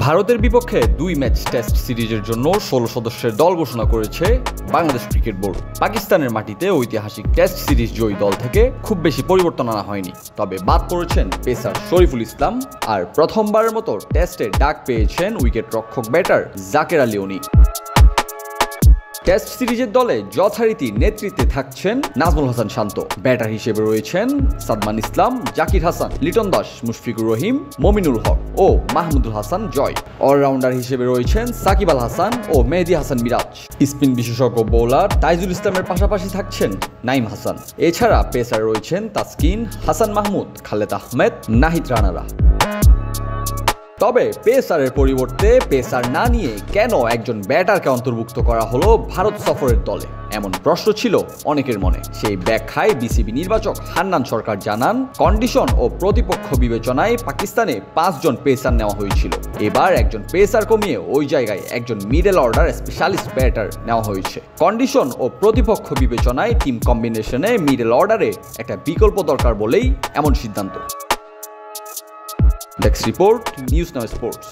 ভারতের বিপক্ষে ২ match test সিরিজের জন্য ১৬ সদস্যের দল ঘোষণা করেছে বাংলাদেশ ক্রিকেট বোর্ড। পাকিস্তানের মাটিতে ঐতিহাসিক টেস্ট সিরিজ জয়ী দল থেকে খুব বেশি পরিবর্তন আনা হয়নি, তবে বাদ পড়েছেন পেসার শরীফুল ইসলাম আর প্রথমবারের মতো টেস্টে ডাক পেয়েছেন উইকেট রক্ষক ব্যাটার জাকের আলী অনি। টেস্ট সিরিজের দলে যথারীতি নেতৃত্বে থাকছেন নাজমুল হাসান শান্ত, ব্যাটার হিসেবে রয়েছেন সাদমান ইসলাম, জাকির হাসান, লিটন দাস, মুশফিকুর রহিম, মমিনুল হক ও মাহমুদুল হাসান জয়। অলরাউন্ডার হিসেবে রয়েছেন সাকিব আল হাসান ও মেহেদী হাসান মিরাজ। স্পিন বিশেষজ্ঞ বোলার তাইজুল ইসলামের পাশাপাশি থাকছেন নাইম হাসান। এছাড়া পেসার রয়েছেন তাসকিন, হাসান মাহমুদ, খালেদ আহমেদ, নাহিদ রানারা। তবে পেসারের পরিবর্তে পেসার না নিয়ে কেন একজন ব্যাটারকে অন্তর্ভুক্ত করা হলো ভারত সফরের দলে, এমন প্রশ্ন ছিল অনেকের মনে। সেই ব্যাখ্যায় বিসিবি নির্বাচক হান্নান সরকার জানান, কন্ডিশন ও প্রতিপক্ষ বিবেচনায় পাকিস্তানে ৫ জন পেসার নেওয়া হয়েছিল। এবার একজন পেসার কমিয়ে ওই জায়গায় একজন মিডল অর্ডার স্পেশালিস্ট ব্যাটার নেওয়া হয়েছে। কন্ডিশন ও প্রতিপক্ষ বিবেচনায় টিম কম্বিনেশনে মিডল অর্ডারে একটা বিকল্প দরকার বলেই এমন সিদ্ধান্ত। Desk report, news now sports.